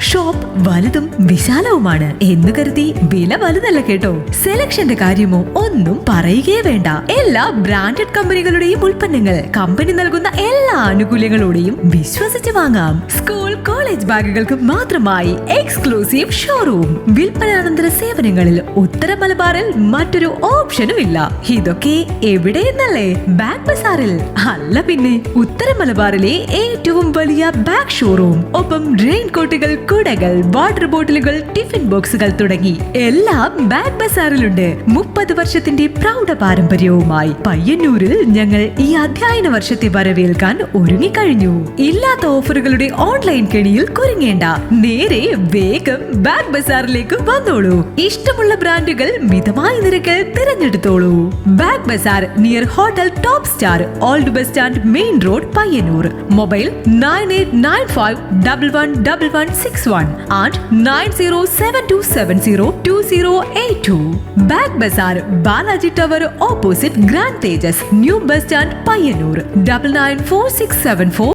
Shop വലുതും വിശാലവുമാണ് എന്ന് കരുതി വില വലുതല്ല കേട്ടോ. സെലക്ഷന്റെ കാര്യമോ ഒന്നും പറയുകയേ വേണ്ട. എല്ലാ ബ്രാൻഡഡ് കമ്പനികളുടെയും ഉൽപ്പന്നങ്ങൾ കമ്പനി നൽകുന്ന എല്ലാ ആനുകൂല്യങ്ങളോടെയും വിശ്വസിച്ച് വാങ്ങാം. സ്കൂൾ കോളേജ് ബാഗുകൾക്ക് മാത്രമായി എക്സ്ക്ലൂസീവ് ഷോറൂം. വിൽപ്പനാനന്തര സേവനങ്ങളിൽ ഉത്തര മലബാറിൽ മറ്റൊരു ഓപ്ഷനും ഇല്ല. ഇതൊക്കെ എവിടെയെന്നല്ലേ? ബാഗ് ബസാറിൽ. അല്ല പിന്നെ, ഉത്തര മലബാറിലെ ഏറ്റവും വലിയ ബാഗ് ഷോറൂം. ഒപ്പം റെയിൻ കോട്ടുകൾ, കുടകൾ, വാട്ടർ ബോട്ടിലുകൾ, ടിഫിൻ ബോക്സുകൾ തുടങ്ങി എല്ലാം ബാഗ് ബസാറിലുണ്ട്. 30 വർഷത്തിന്റെ പ്രൗഢ പാരമ്പര്യവുമായി പയ്യന്നൂരിൽ ഞങ്ങൾ ഈ അധ്യയന വർഷത്തെ വരവേൽക്കാൻ ഒരുങ്ങിക്കഴിഞ്ഞു. ഇല്ലാത്ത ഓഫറുകളുടെ ഓൺലൈൻ കെണിയിൽ കുരുങ്ങേണ്ട. നേരെ വേഗം ബാഗ് ബസാറിലേക്ക് വന്നോളൂ. ഇഷ്ടമുള്ള ബ്രാൻഡുകൾ മിതമായ നിരക്കിൽ തിരഞ്ഞെടുത്തോളൂ. Bag bazaar near hotel top star, old bus stand, main road, Payyanur. Mobile 9895111161 and 9072702082. Bag bazaar, Balaji tower opposite grand Tejas, new bus stand, Payyanur. 994674.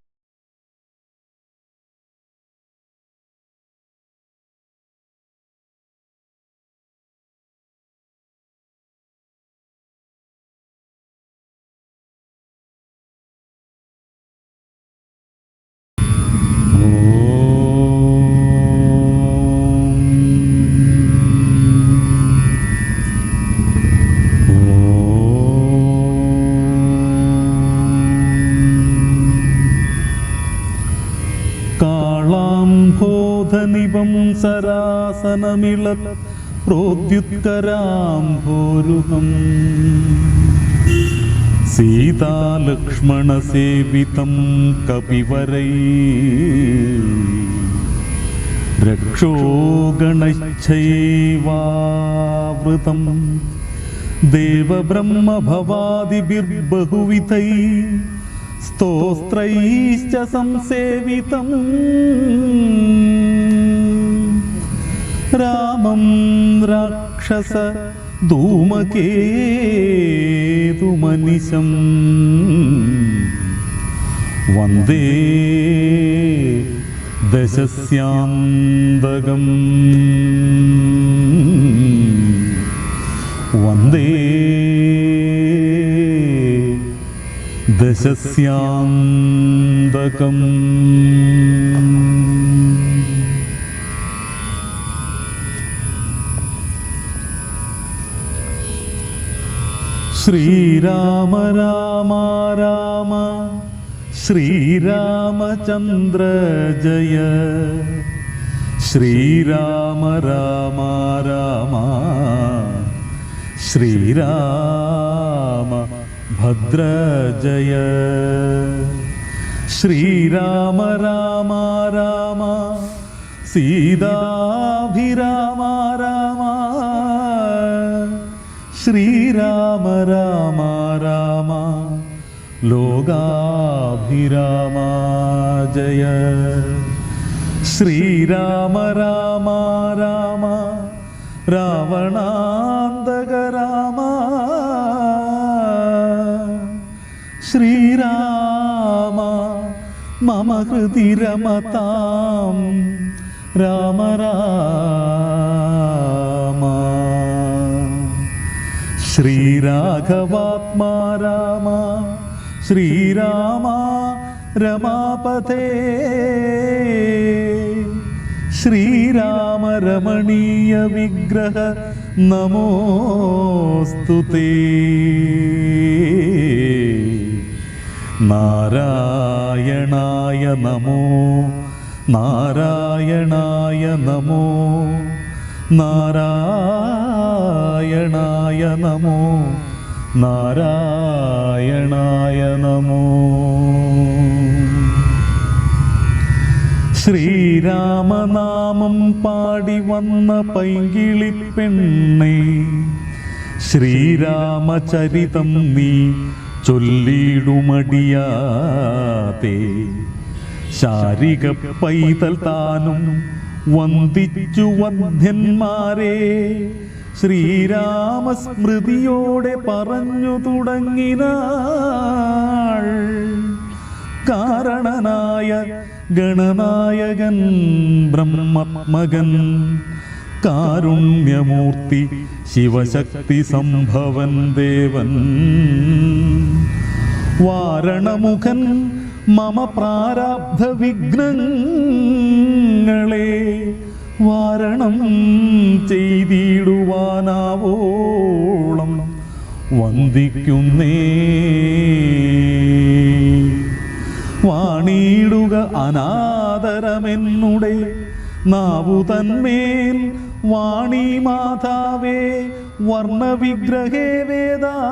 കാളാംഭോധനിപം സരാസനമിള പ്രോദ്യുത്കരാംഭോരുഹം സീതാലക്ഷ്മണസേവിതം കപിവരൈ രക്ഷോഗണൈശ്ചൈവാവൃതം ദേവബ്രഹ്മഭവാദിഭിർബഹുവിധൈ സ്തോത്രൈശ്ച സംസേവിതം രാമം രാക്ഷസ ധൂമകേതുമനിശം വന്ദേ ദശസ്യാന്തകം വന്ദേ ദശസ്യാന്തകം. ശ്രീരാമ രാമ രാമ ശ്രീരാമചന്ദ്ര ജയ. ശ്രീരാമ രാമ രാമ ശ്രീരാമ ഭദ്ര ജയ. ശ്രീരാമ രാമ രാമ സീതാഭിരാമ രാമ. ശ്രീരാമ രാമ രാമ ലോകാഭിരാമ ജയ. ശ്രീരാമ രാമ രാമ രാവണാന്തക രാമ. ശ്രീരാമ മമ ഹൃദി രമതാം രാമ രാമ. ശ്രീരാഘവാത്മാ രാമ ശ്രീരാമ രമാപതേ. ശ്രീരാമ രമണീയ വിഗ്രഹ നമോസ്തുതേ. നാരായണായ നമോ നാരായണായ നമോ നാരായണായ നമോ നാരായണായ നമോ. ശ്രീരാമനാമം പാടി വന്ന പൈങ്കിളിപ്പെണ്ണേ, ശ്രീരാമചരിതം നീ ചൊല്ലിടുമടിയാതെ. ശാരിക പൈതൽ താനും വന്ദിച്ചു വന്ധ്യന്മാരെ ശ്രീരാമസ്മൃതിയോടെ പറഞ്ഞു തുടങ്ങിനാൾ. കാരണനായ ഗണനായകൻ ബ്രഹ്മത്മകൻ കാരുണ്യമൂർത്തി ശിവശക്തി സംഭവൻ ദേവൻ വാരണമുഖൻ മമ പ്രാരാബ്ധ വിഘ്നങ്ങളെ വാരണം ചെയ്തിടുവാനാവോളം വന്ദിക്കുന്നേ. വാണിയിടുക അനാദരമെന്നുടെ നാവു തന്മേൽ വാണി മാതാവേ വർണ്ണവിഗ്രഹേ വേദാത്മികേ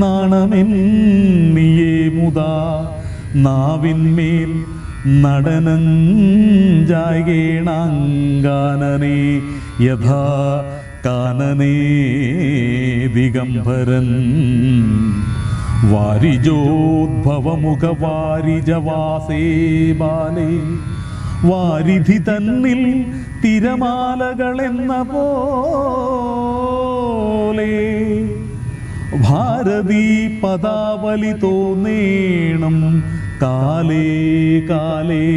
നാണമെന്നിയേ മുതാ നാവിന്മേൽ നടനഞ്ചായണാങ്കാനനേ യഥാ കാനനേ ദിഗംബരൻ വാരിജോദ്ഭവമുഖ വാരിജവാസേ ബാലേ വാരിധി തന്നിൽ തിരമാലകളെന്ന പോലെ ഭാരതീ പദാവലി തോന്നേണം കാലേ കാലേ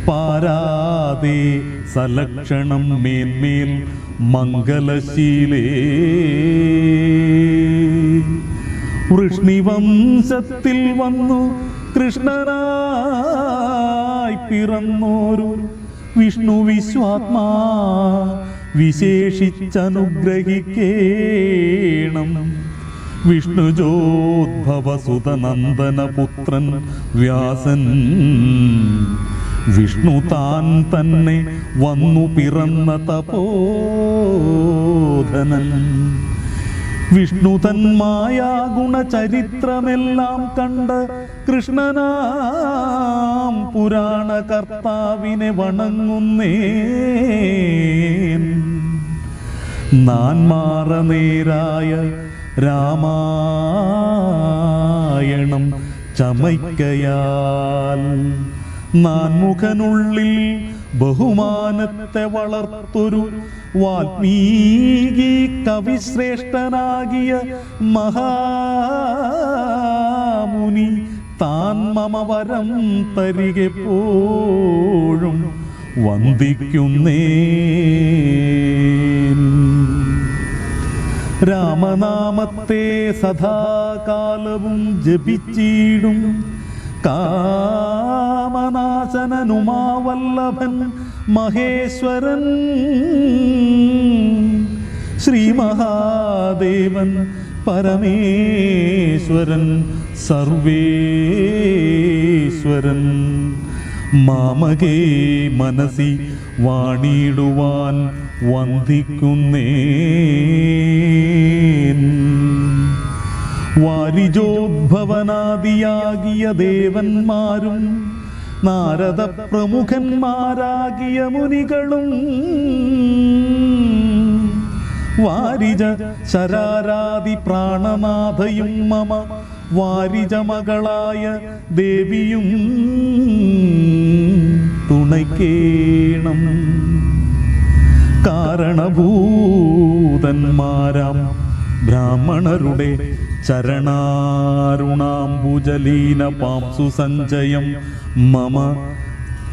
പാരാതെ സലക്ഷണം മേന്മേൽ മംഗലശീലേ. വൃഷ്ണിവംശത്തിൽ വന്നു കൃഷ്ണനായി പിറന്നോരു വിഷ്ണു വിശ്വാത്മാ വിശേഷിച്ചനുഗ്രഹിക്കേണം. വിഷ്ണുജോദ്ഭവസുതനന്ദനപുത്രൻ വ്യാസൻ വിഷ്ണു താൻ തന്നെ വന്നു പിറന്ന തപോധനൻ വിഷ്ണു തന്മായ ഗുണചരിത്രമെല്ലാം കണ്ട കൃഷ്ണനാം പുരാണ കർത്താവിനെ വണങ്ങുന്നേ. നാൻമാറ നേരായ രാമായണം ചമയ്ക്കയാൽ നാൻമുഖനുള്ളിൽ ബഹുമാനത്തെ വളർത്തൊരു വാൽമീകി കവിശ്രേഷ്ഠനാകിയ മഹാമുനി താൻ മമ വരം തരികെപ്പോഴും വന്ദിക്കുന്നേ. രാമനാമത്തെ സദാകാലവും ജപിച്ചിടും കാമനാശനനുമാവല്ലഭൻ മഹേശ്വരൻ ശ്രീ മഹാദേവൻ പരമേശ്വരൻ സർവേശ്വരൻ മാമകേ മനസി വാണിടുവാൻ വന്ദിക്കുന്നേ. വാരിജോദ്ഭവനാദിയാകിയ ദേവന്മാരും നാരദ പ്രമുഖന്മാരാകിയ മുനികളും വാരിജ ശരാരാദി പ്രാണനാഥയും മമ വാരിജ മകളായ ദേവിയും തുണയ്ക്കേണം. കാരണഭൂതന്മാരാം ബ്രാഹ്മണരുടെ ചരണാരുണാംബുജലീന പാംസു സഞ്ചയം മമ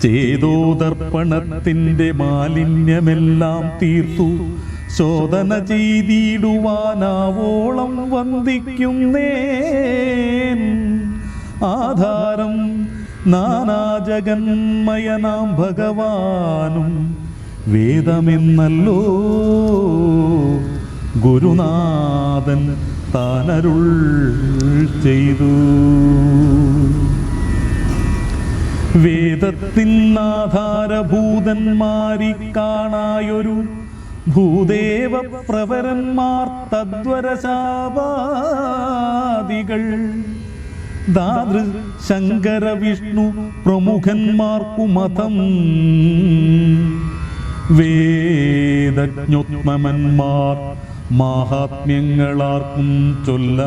ചേതോദർപ്പണത്തിൻ്റെ മാലിന്യമെല്ലാം തീർത്തു ശോധന ചെയ്തിടുവാനാവോളം വന്ദിക്കുന്നേൻ. ആധാരം നാനാജഗന്മയനാം ഭഗവാനും വേദമെന്നല്ലോ ഗുരുനാഥൻ താനരുൾ ചെയ്തു. വേദത്തിൻ ആധാരഭൂതന്മാരി കാണായൊരു ഭൂദേവ പ്രവരന്മാർ തദ്വരശാപാദികൾ ദാതൃ ശങ്കര വിഷ്ണു പ്രമുഖന്മാർക്കു മതം വേദജ്ഞോത്മന്മാർ മാഹാത്മ്യങ്ങളാർക്കും ചൊല്ലാം.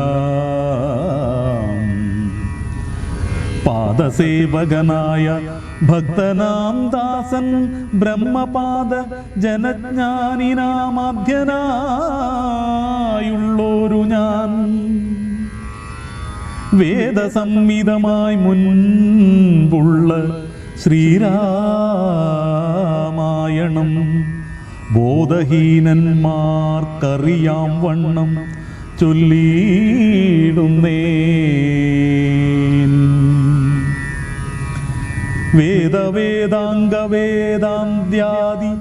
പാദസേവകനായ ഭക്തനാം ദാസൻ ബ്രഹ്മപാദ ജനജ്ഞാനിനാമാധ്യനായുള്ളോരു ഞാൻ വേദസംഹിതമായി മുൻപുള്ള ശ്രീരാമായണം ബോധഹീനന്മാർക്കറിയാം വണ്ണം ചൊല്ലിയിടുന്നേൻ. വേദവേദാംഗവേദാന്ത്യാദി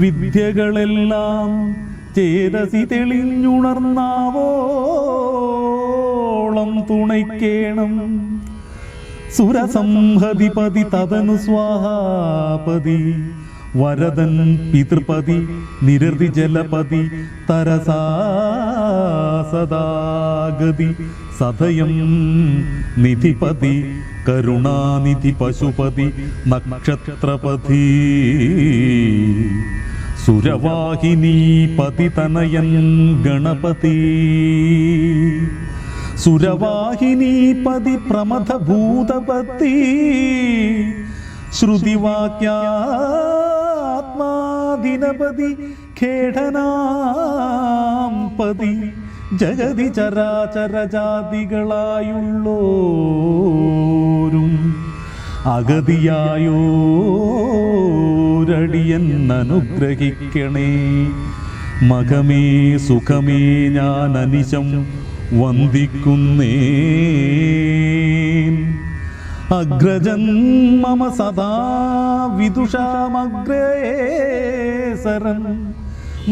വിദ്യകളെല്ലാം ചേതസി തെളിഞ്ഞുണർന്നാവോളം തുണയ്ക്കേണം. സുരസംഹതിപതി തദനു സ്വാഹാപതി വരദൻ പിതൃപതി നിരതി ജലപതി തരസാ സദാഗതി സദയം നിധിപതി കരുണാനിധി പശുപതി നക്ഷത്രപതി സുരവാഹിനി പതിതനയൻ ഗണപതി സുരവാഹിനീപതി പ്രമഥഭൂതപതി ശ്രുതിവാക്യാത്മാദിനപതി ഖേടനാം പതി ജഗതി ചരാചരജാതികളായുള്ളോരും അഗതിയായോരടിയൻ അനുഗ്രഹിക്കണേ. മകമേ സുഖമേ ഞാൻ അനിശം വന്ദിക്കുന്നേ. അഗ്രജൻ മമ സദാ വിദുഷാമഗ്രേസരൻ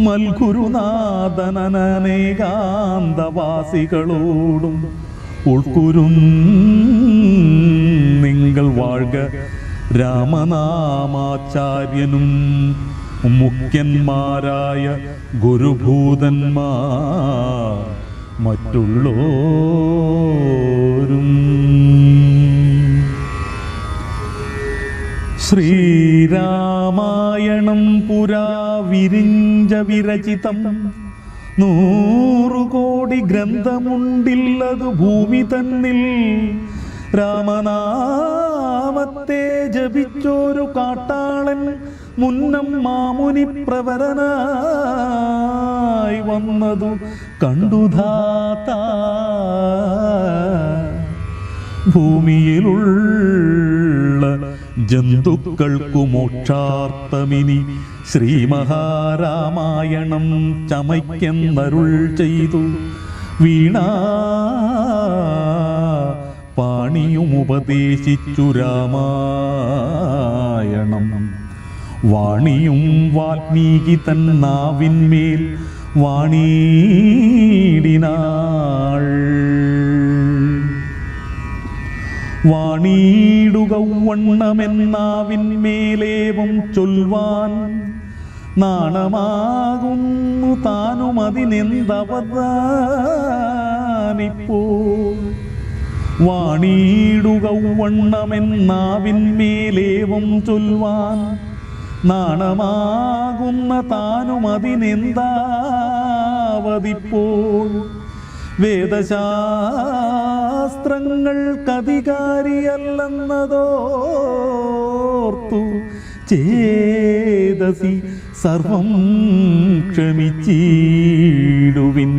മൽഗുരുനാഥനനേകാന്തവാസികളോടും ഉൾക്കുരുന്നിങ്കൾ വാഴ്ക. രാമനാമാചാര്യനും മുഖ്യന്മാരായ ഗുരുഭൂതന്മാർ മറ്റുള്ളോരും. ശ്രീരാമായണം പുരാ വിരിഞ്ച വിരചിതം 100 കോടി ഗ്രന്ഥമുണ്ടില്ലതു ഭൂമി തന്നിൽ. രാമനാമത്തെ ജപിച്ചോരു കാട്ടാളൻ മുന്നം മാമുനി പ്രവരനായി വന്നതു കണ്ടുധാത. ഭൂമിയിലുള്ള ജന്തുക്കൾക്കു മോക്ഷാർത്ഥമിനി ശ്രീമഹാരാമായണം ചമയ്ക്കെന്നരുൾ ചെയ്തു. വീണാ പാണിയുമുപദേശിച്ചു രാമായണം. വാണിയും വാൽമീകി തൻ നാവിന്മേൽ വാണിയിടിനാൾ. വാണിയിടുക വണ്ണമെന്നാവിന്മേലേവം ചൊൽവാൻ നാണമാകുന്നു താനും അതിനെന്തവദാനിപ്പോൾ. വാണിയിടുക വണ്ണമെന്നാവിന്മേലേവം ചൊൽവാൻ നാണമാകുന്ന താനും അതിനെന്താവതിപ്പോൾ. വേദശാസ്ത്രങ്ങൾക്കധികാരിയല്ലെന്നതോർത്തു ചേതസി സർവം ക്ഷമിച്ചിടുവിൻ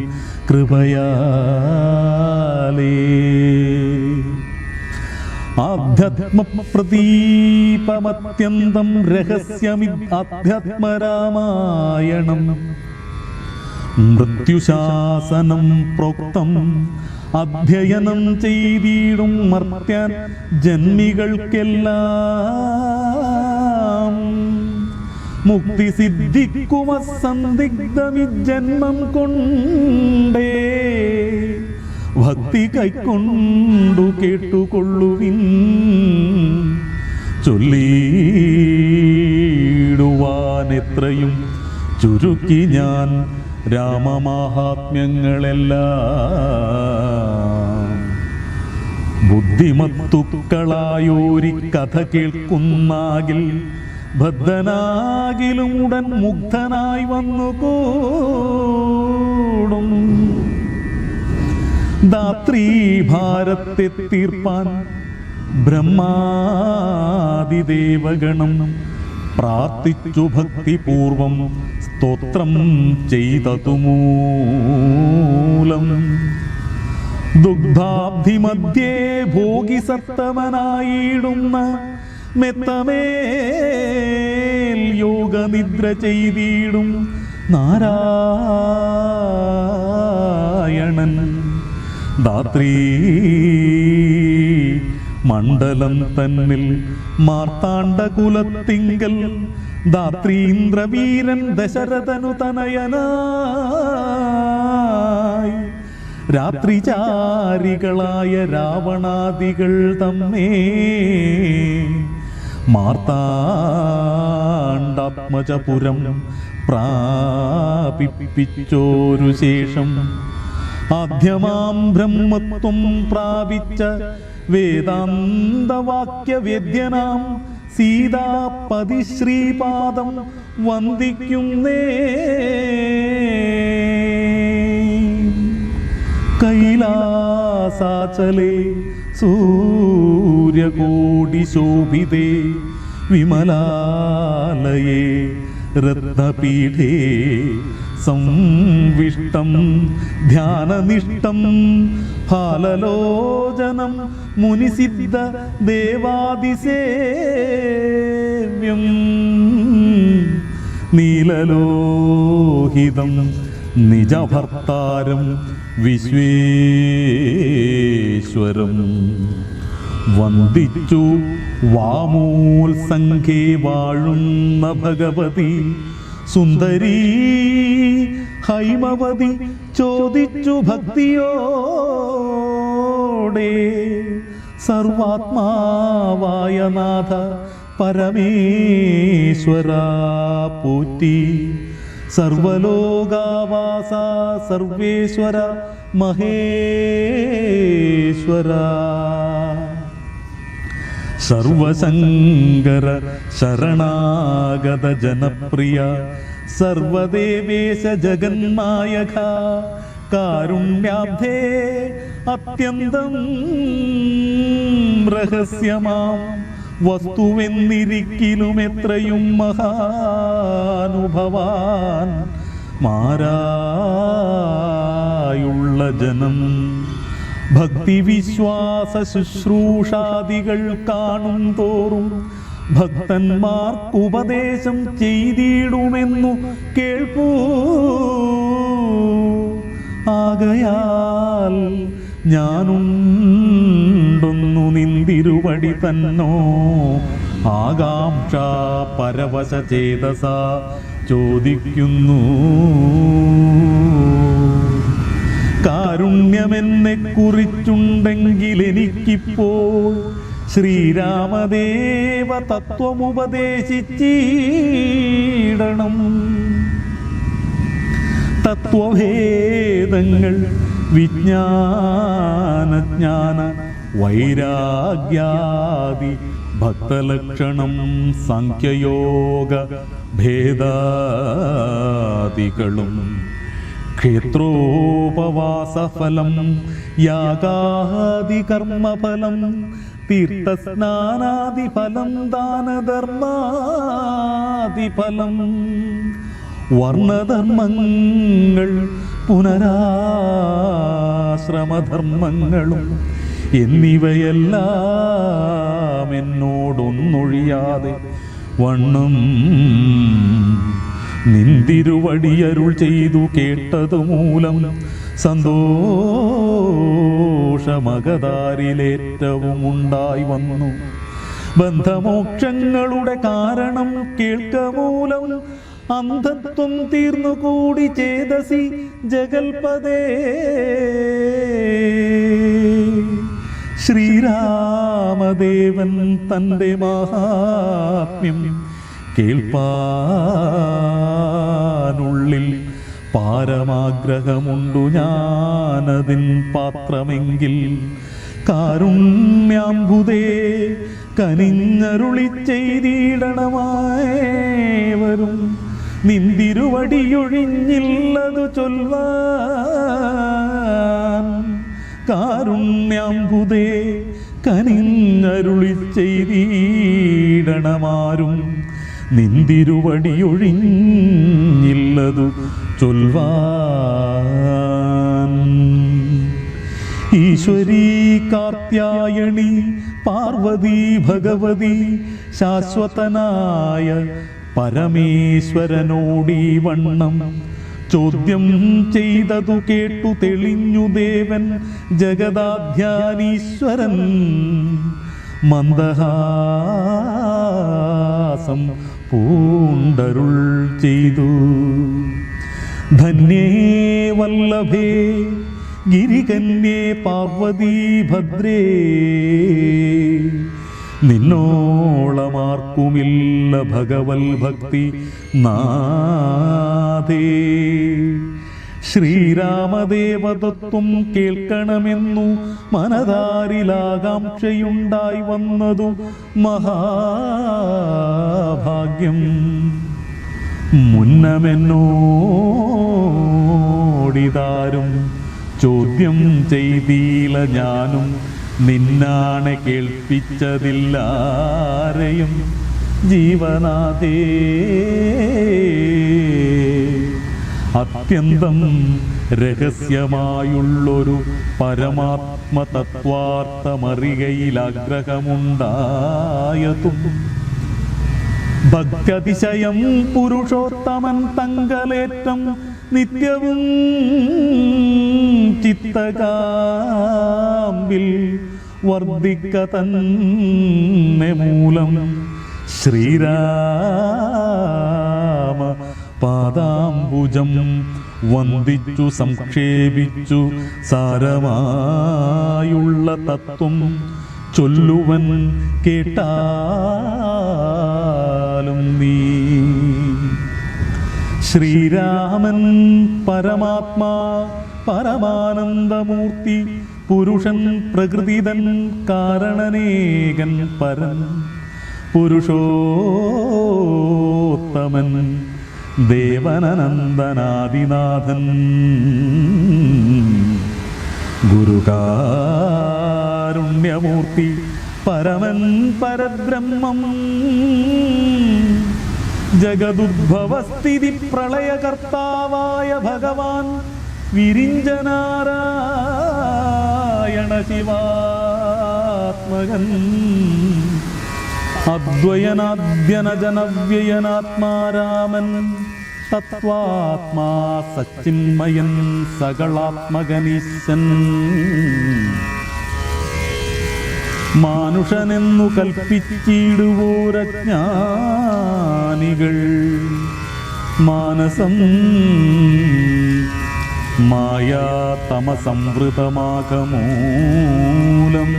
കൃപയാലേ. ആധ്യാത്മപ്രദീപമത്യന്തം രഹസ്യമിദ് ആധ്യാത്മരാമായണം. മൃത്യുശാസനം പ്രോക്തം അധ്യയനം ചെയ്തിടും മർത്യൻ ജന്മികൾക്കെല്ലാം. മുക്തി സിദ്ധിക്കുമസന്ദിഗ്ധമി ജന്മം കൊണ്ടേ ഭക്തി കൈക്കൊണ്ടു കേട്ടുകൊള്ളുവിൻ. ചൊല്ലിടുവാൻ എത്രയും ചുരുക്കി ഞാൻ രാമമാഹാത്മ്യങ്ങളെല്ലാം. ബുദ്ധിമത്തുക്കളായോരി കഥ കേൾക്കുന്നാകിൽ ബദ്ധനാകിലും ഉടൻ മുഗ്ധനായി വന്നുകൂടും. ധാത്രീഭാരത്തെ തീർപ്പാൻ ബ്രഹ്മാദിദേവഗണം പ്രാർത്ഥിച്ചു ഭക്തിപൂർവം സ്തോത്രം ചെയ്തതുമൂലം. ദുഗ്ധാബ്ധി മധ്യേ ഭോഗിസത്തമനായിടുന്ന മെത്തമേൽ യോഗനിദ്ര ചെയ്തിടും നാരായണൻ ധാത്രീ മണ്ഡലം തന്നിൽ മാർത്താണ്ഡകുലത്തിങ്കൽ ധാത്രീന്ദ്രവീരൻ ദശരഥനു തനയനായി രാത്രിചാരികളായ രാവണാദികൾ തമ്മേ മാർത്താണ്ഡാത്മജപുരം പ്രാപിപ്പിച്ചോരു ശേഷം ആദ്യമാം ബ്രഹ്മത്വം പ്രാപിച്ച വേദാന്തവാക്യവേദ്യനാം സീതാപതി ശ്രീപാദം വന്ദിക്കുന്നേ. കൈലാസാചലേ സൂര്യകോടിശോഭിതേ വിമലാലയേ രത്നപീഠേ സംവിഷ്ടം ധ്യാനനിഷ്ടം ഫാലലോചനം മുനിസിദ്ധ ദേവാദിസേവ്യം നീലലോഹിതം നിജഭർത്താരം വിശ്വേശ്വരം വന്ദിച്ചു വാമോത്സംഖ്യേ വാഴുന്ന ഭഗവതി സുന്ദരീ ഹൈമവതി ചോദിച്ചു ഭക്തിയോടെ സർവാത്മാവായ നാഥ പരമേശ്വര പൂറ്റി സർവലോകാവാസ സർവേശ്വര മഹേശ്വര സർവശങ്കര ശരണാഗത ജനപ്രിയ സർവദേവേശ ജഗന്നായക കാരുണ്യാബ്ധേ അത്യന്തം രഹസ്യമാം വസ്തുവെന്നിരിക്കിലും എത്രയും മഹാനുഭവാൻ മാരായുള്ള ജനം ഭക്തിവിശ്വാസ ശുശ്രൂഷാദികൾ കാണും തോറും ഭക്തന്മാർക്കുപദേശം ചെയ്തിടുമെന്നു കേൾപ്പൂ. ആകയാൽ ഞാനുണ്ടൊന്നു നിന്തിരുവടി തന്നോ ആകാംക്ഷ പരവശ ചേതസ ചോദിക്കുന്നു. കാരുണ്യമെന്നെ കുറിച്ചുണ്ടെങ്കിൽ എനിക്കിപ്പോൾ ശ്രീരാമദേവ തത്വമുപദേശിച്ചിടണം. തത്വഭേദങ്ങൾ വിജ്ഞാനജ്ഞാന വൈരാഗ്യാദി ഭക്തലക്ഷണം സാഖ്യയോഗ ഭേദാദികളും ക്ഷേത്രോപവാസഫലം യാഗാദി കർമ്മഫലം തീർത്ഥസ്നാനാദിഫലം ദാനധർമാദിഫലം വർണ്ണധർമ്മങ്ങൾ പുനരാശ്രമധർമ്മങ്ങളും എന്നിവയെല്ലാം എന്നോടൊന്നൊഴിയാതെ വണ്ണം നിന്തിരുവടിയരുൾ ചെയ്തു കേട്ടതുമൂലം സന്തോഷമകതാരിലേറ്റവും ഉണ്ടായി വന്നു. ബന്ധമോക്ഷങ്ങളുടെ കാരണം കേൾക്കമൂലം അന്ധത്വം തീർന്നുകൂടി ചേതസി ജഗൽപദേ. ശ്രീരാമദേവൻ തൻ്റെ മഹാത്മ്യം കേൾപ്പാനുള്ളിൽ പാരമാഗ്രഹമുണ്ടു ഞാനതിൻ പാത്രമെങ്കിൽ കാരുണ്യാംബുദേ കനിഞ്ഞരുളി ചെയ്തിടണമായവരും നിന്തിരുവടിയൊഴിഞ്ഞില്ലതു ചൊൽവാൻ. കാരുണ്യാംബുദേ കനിഞ്ഞരുളി ചെയ്തിടണമാരും നിന്തിരുവടിയൊഴിഞ്ഞില്ലതു ചൊൽവാൻ. ഈശ്വരീ കാർത്യായണി പാർവതി ഭഗവതി ശാശ്വതനായ പരമേശ്വരനോടീ വണ്ണം ചോദ്യം ചെയ്തതു കേട്ടു തെളിഞ്ഞു ദേവൻ ജഗദാധ്യാനീശ്വരൻ മന്ദഹാസം പൂണ്ടരുൾ ചെയ്തു. ധന്യേ വല്ലഭേ ഗിരികന്യേ പാർവതീ ഭദ്രേ നിന്നോളമാർക്കുമില്ല ഭഗവൽ ഭക്തി നാഥേ. ശ്രീരാമദേവതത്വം കേൾക്കണമെന്നു മനതാരിലാകാംക്ഷയുണ്ടായി വന്നതു മഹാഭാഗ്യം. മുന്നമെന്നോടിതാരും ചോദ്യം ചെയ്തീല, ഞാനും നിന്നാണ് കേൾപ്പിച്ചതില്ലാരെയും ജീവനാഥേ. അത്യന്തം രഹസ്യമായുള്ളൊരു പരമാത്മതത്വാർത്ഥമറികയിലാഗ്രഹമുണ്ടായതും ഭക്ത്യതിശയം പുരുഷോത്തമൻ തങ്കലേറ്റം നിത്യവും ചിത്തകാമ്പിൽ വർദ്ധിക്ക തന്നെ മൂലം ശ്രീരാമ പാദാംബുജം വന്ദിച്ചു സംക്ഷേപിച്ചു സാരമായുള്ള തത്വം ചൊല്ലുവൻ കേട്ടാലും നീ. ശ്രീരാമൻ പരമാത്മാ പരമാനന്ദമൂർത്തി പുരുഷൻ പ്രകൃതിതൻ കാരണനേകൻ പരൻ പുരുഷോത്തമൻ ദേവനനന്ദനാദിനാഥൻ ഗുരുകാരുണ്യമൂർത്തി പരമൻ പരബ്രഹ്മം ജഗദുദ്ഭവസ്ഥിതി പ്രളയകർത്താവായ ഭഗവാൻ വിരിഞ്ചനാരായണ ശിവാത്മകൻ അദ്വയനാദ്യനജനവ്യയനാത്മാരാമൻ തത്വാത്മാ സച്ചിന്മയൻ സകളാത്മകനീശൻ മാനുഷനെന്നു കൽപ്പിച്ചിടുവോരജ്ഞാനികൾ മാനസം മായാ തമസംവൃതമാകമൂലം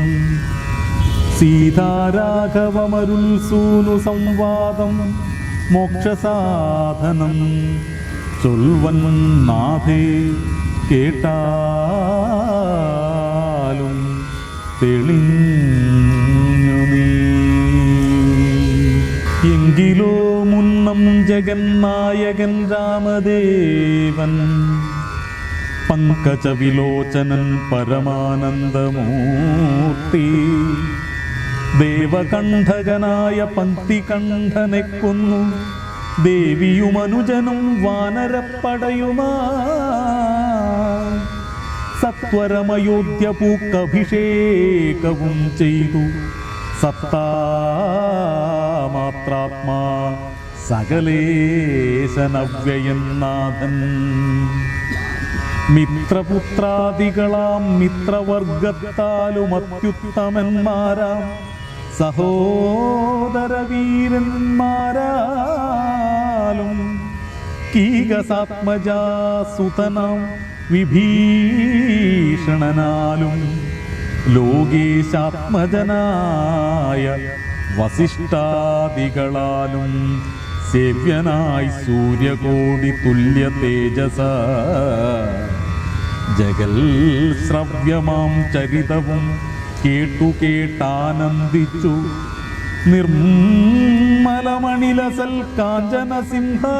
സീതാരാഘവമരുൾ സൂനു സംവാദം മോക്ഷസാധനം ചൊൽവൻ നാഥേ കേട്ടാലും തെളിഞ്ഞു നീ. എങ്കിലോ മുന്നം ജഗന്നായകൻ രാമദേവൻ പങ്കജവിലോചനൻ പരമാനന്ദമൂർത്തി ദേവകണ്ഠകനായ പങ്ക്തികണ്ഠനെ കൊന്നു ദേവിയുമനുജനും വാനരപ്പടയുമാ സത്വരമയോധ്യ പൂക്കഭിഷേകവും ചെയ്തു സത്താമാത്രാത്മാ സകലേശനവ്യയൻ നാഥൻ. മിത്രപുത്രാദികളാം മിത്രവർഗത്താലും അത്യുത്തമന്മാരാം സഹോദരവീരന്മാരാലും കീകസാത്മജാസുതനാം വിഭീഷണനാലും ലോകേശാത്മജനായ വസിഷ്ഠാദികളാലും സേവ്യനായി സൂര്യകോടി തുല്യ തേജസ ജഗൽ ശ്രവ്യമാം ചരിതവും കേട്ടു കേട്ടാനന്ദിച്ചു നിർമ്മലമണിലസൽ കാഞ്ചന സിംഹാസനേ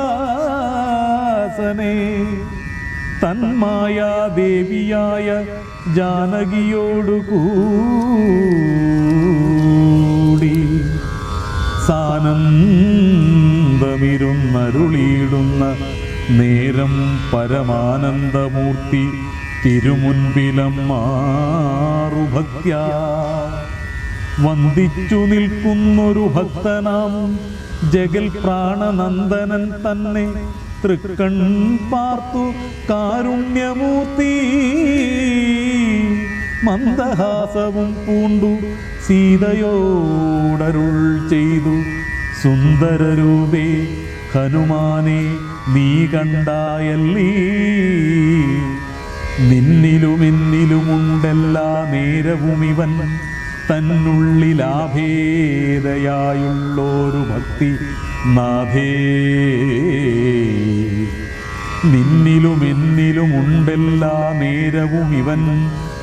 തന്മായാദേവിയായ ജാനകിയോടുകൂടി സാനന്ദമിരുന്നരുളിയിടുന്ന നേരം പരമാനന്ദമൂർത്തി തിരുമുൻപിലമ്മാറുഭക്ത്യാ വന്ദിച്ചു നിൽക്കുന്നൊരു ഭക്തനാം ജഗൽ പ്രാണനന്ദനൻ തന്നെ തൃക്കൺ പാർത്തു കാരുണ്യമൂർത്തി മന്ദഹാസവും പൂണ്ടു സീതയോടരുൾ ചെയ്തു, സുന്ദരരൂപേ ഹനുമാനെ നീ കണ്ടായല്ലീ, നിന്നിലുമെന്നിലുമുണ്ടെല്ലാ നേരവുമിവൻ തന്നുള്ളിലാഭേദയായുള്ളൊരു ഭക്തി നാഥേ. നിന്നിലുമെന്നിലുമുണ്ടെല്ലാ നേരവും ഇവൻ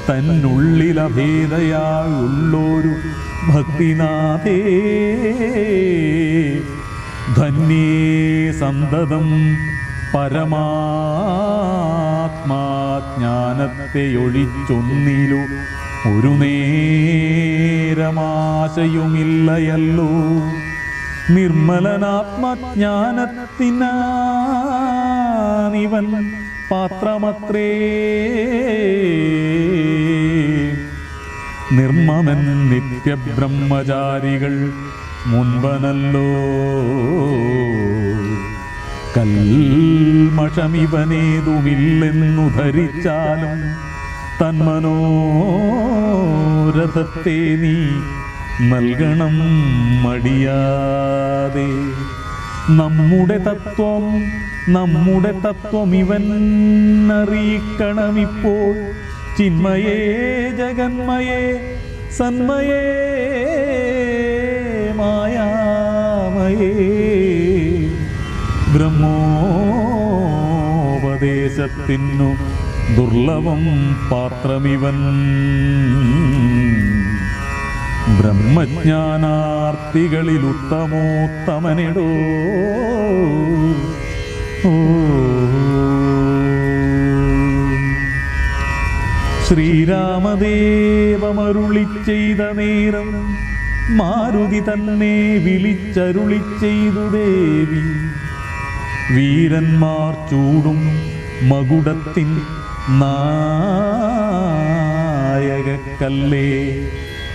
തന്നുള്ളിലഭേദയായുള്ളൊരു ഭക്തിനാഥേ. ധന്യേ സന്തതം പരമാത്മാജ്ഞാനത്തെ ഒഴിച്ചൊന്നിലു ഒരു നേരമാശയുമില്ലയല്ലോ. നിർമ്മലനാത്മജ്ഞാനത്തിനാനിവൻ പാത്രമത്രേ. നിർമ്മമൻ നിത്യബ്രഹ്മചാരികൾ മുൻപനല്ലോ. കൽമഷമിവനേതുമില്ലെന്നു ധരിച്ചാലും തന്മനോരഥത്തെ നീ നൽകണം മടിയാതെ. നമ്മുടെ തത്വം ഇവൻ അറിയിക്കണമിപ്പോൾ. ചിന്മയേ ജഗന്മയേ സന്മയേ മായാമയേ. ബ്രഹ്മോപദേശത്തിനു ദുർലഭം പാത്രമിവൻ. ബ്രഹ്മജ്ഞാനാർത്ഥികളിൽ ഉത്തമോത്തമനെടോ. ശ്രീരാമദേവമരുളി ചെയ്ത നേരം മാരുതി തന്നെ വിളിച്ചരുളി ചെയ്തു ദേവി. വീരന്മാർ ചൂടും മകുടത്തിൻ നായകക്കല്ലേ.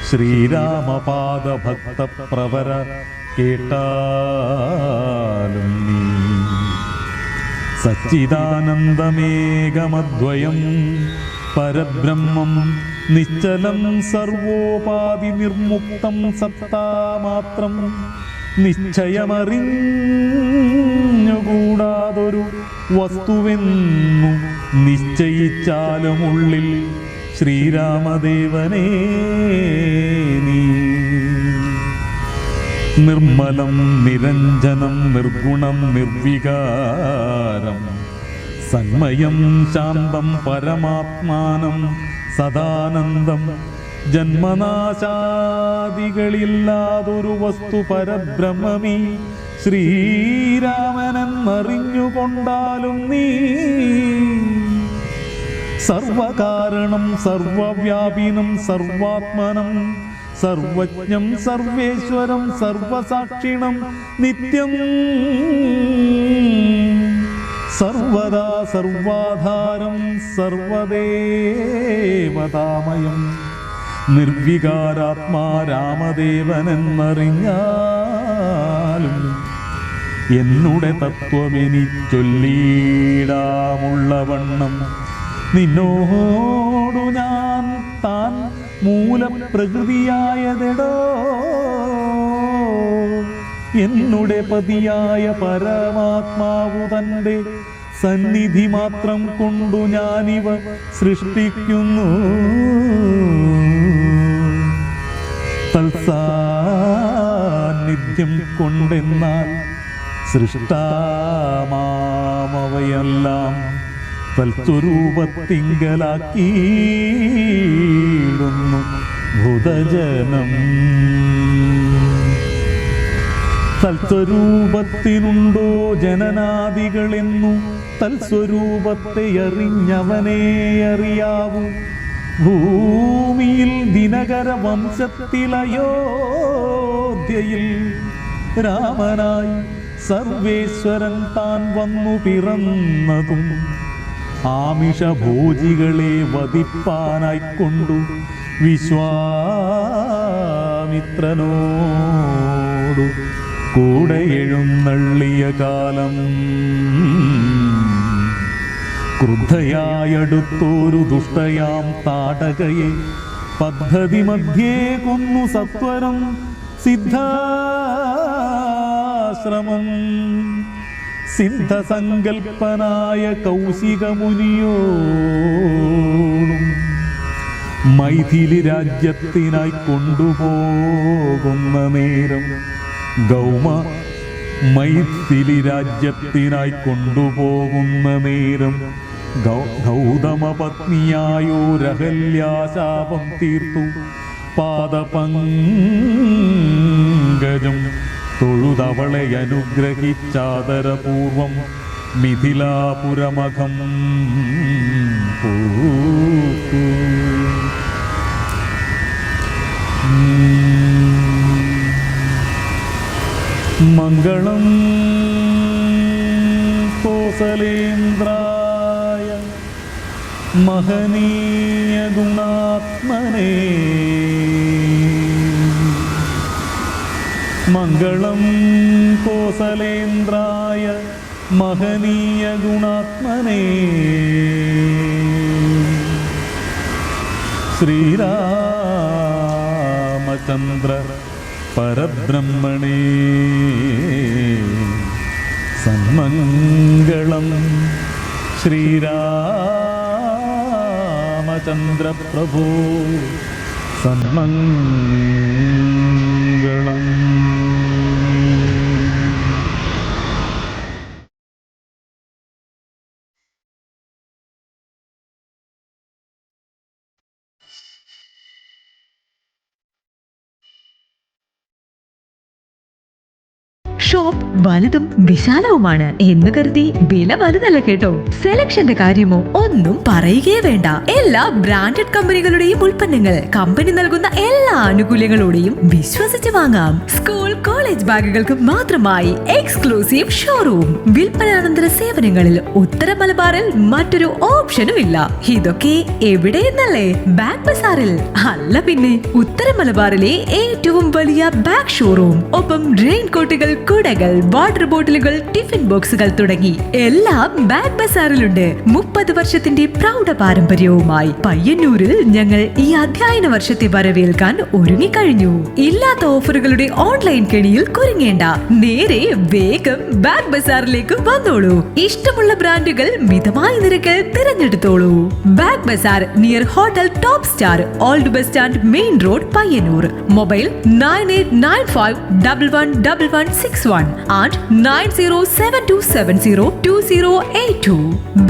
ശ്രീരാമപാദഭക്തപ്രവര കേട്ടാലും നീ. സച്ചിദാനന്ദമേകമദ്വയം പരബ്രഹ്മം നിശ്ചലം സർവോപാധി നിർമുക്തം സത്താമാത്രം. നിശ്ചയമറിഞ്ഞുകൂടാതൊരു വസ്തുവെന്നു നിശ്ചയിച്ചാലും ഉള്ളിൽ ശ്രീരാമദേവനേ നീ. നിർമ്മലം നിരഞ്ജനം നിർഗുണം നിർവികാരം സന്മയം ശാന്തം പരമാത്മാനം സദാനന്ദം. ജന്മനാശാദികളില്ലാതൊരു വസ്തു പരബ്രഹ്മമീ ശ്രീരാമനെന്നറിഞ്ഞുകൊണ്ടാലും നീ. സർവകാരണം സർവവ്യാപിനം സർവാത്മനം സർവജ്ഞം സർവേശ്വരം സർവസാക്ഷിണം നിത്യം. സർവദാ സർവാധാരം സർവദേവതാമയം നിർവികാരാത്മാ രാമദേവനെന്നറിഞ്ഞാലും എന്നുടെ തത്വമെനിച്ചൊല്ലിടാമുള്ളവണ്ണം നിന്നോടു ഞാൻ താൻ മൂലപ്രകൃതിയായതെടോ. എന്നുടെ പതിയായ പരമാത്മാവു തന്റെ സന്നിധി മാത്രം കൊണ്ടു ഞാനിവ സൃഷ്ടിക്കുന്നു. തൽസാന്നിധ്യം കൊണ്ടെന്നാൽ സൃഷ്ടാമാമവയെല്ലാം തൽസ്വരൂപത്തിങ്കലാക്കിയിടുന്നു ഭൂതജനം. തൽസ്വരൂപത്തിനുണ്ടോ ജനനാദികളെന്നു തൽസ്വരൂപത്തെ അറിഞ്ഞവനെ അറിയാവൂ. ഭൂമിയിൽ ദിനകര വംശത്തിലയോധ്യയിൽ രാമനായി സർവേശ്വരൻ താൻ വന്നു പിറന്നതും ആമിഷഭോജികളെ വധിപ്പാനായിക്കൊണ്ടു വിശ്വാമിത്രനോടു കൂടെ എഴുന്നള്ളിയ കാലം ക്രുദ്ധയായടുത്തോരു ദുഷ്ടയാം താടകയെ പദ്ധതി മധ്യേ കൊന്നു സത്വരം സിദ്ധാശ്രമം സിദ്ധസങ്കൽപ്പനായ കൗശികമുനിയോടും മൈഥിലി രാജ്യത്തിനായി കൊണ്ടുപോകുന്ന നേരം മൈഥിലി രാജ്യത്തിനായി കൊണ്ടുപോകുന്ന നേരം ഗൗതമപത്നിയായോരഹല്യാശാപം തീർത്തു പാദപങ്കജം തൊഴുതവളെ അനുഗ്രഹിച്ചാദരപൂർവം മിഥിലാപുരമഖം പൂത്തു. മംഗളം കോസലേന്ദ്രായ മഹനീയ ഗുണാത്മനേ മംഗളം കോസലേന്ദ്രായ മഹനീയ ഗുണാത്മനേ ശ്രീരാമചന്ദ്ര പരബ്രഹ്മണേ സന്മംഗളം ശ്രീരാമചന്ദ്ര പ്രഭോ സന്മംഗളം. ഷോപ്പ് വലുതും വിശാലവുമാണ് എന്ന് കരുതി വില വലുതല്ല കേട്ടോ. സെലക്ഷന്റെ കാര്യമോ ഒന്നും പറയുകയേ വേണ്ട. എല്ലാ ബ്രാൻഡഡ് കമ്പനികളുടെയും ഉൽപ്പന്നങ്ങൾ കമ്പനി നൽകുന്ന എല്ലാ ആനുകൂല്യങ്ങളോടെയും വിശ്വസിച്ച് വാങ്ങാം. സ്കൂൾ കോളേജ് ബാഗുകൾക്ക് മാത്രമായി എക്സ്ക്ലൂസീവ് ഷോറൂം. വിൽപ്പനാനന്തര സേവനങ്ങളിൽ ഉത്തര മലബാറിൽ മറ്റൊരു ഓപ്ഷനും ഇല്ല. ഇതൊക്കെ എവിടെയെന്നല്ലേ? ബാഗ് ബസാറിൽ. അല്ല പിന്നെ, ഉത്തര മലബാറിലെ ഏറ്റവും വലിയ ബാഗ് ഷോറൂം. ഒപ്പം റെയിൻ കോട്ടുകൾ, കുടകൾ, വാട്ടർ ബോട്ടിലുകൾ, ടിഫിൻ ബോക്സുകൾ തുടങ്ങി എല്ലാം ബാഗ് ബസാറിലുണ്ട്. 30 വർഷത്തിന്റെ പ്രൗഢ പാരമ്പര്യവുമായി പയ്യന്നൂരിൽ ഞങ്ങൾ ഈ അധ്യയന വർഷത്തെ വരവേൽക്കാൻ ഒരുങ്ങിക്കഴിഞ്ഞു. ഇല്ലാത്ത ഓഫറുകളുടെ ഓൺലൈൻ കെണിയിൽ കുരുങ്ങേണ്ട. നേരെ വേഗം ബാഗ് ബസാറിലേക്ക് വന്നോളൂ. ഇഷ്ടമുള്ള ബ്രാൻഡുകൾ മിതമായ നിരക്കിൽ തിരഞ്ഞെടുത്തോളൂ. Bag bazaar near hotel top star, old bus stand, main road, Payyanur. Mobile 9895111161 and 9072702082.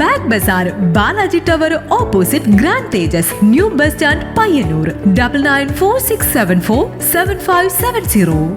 Bag Bazaar, Balaji Tower opposite Grand Tejas, New Bus Stand, Payyanur. 9946747570.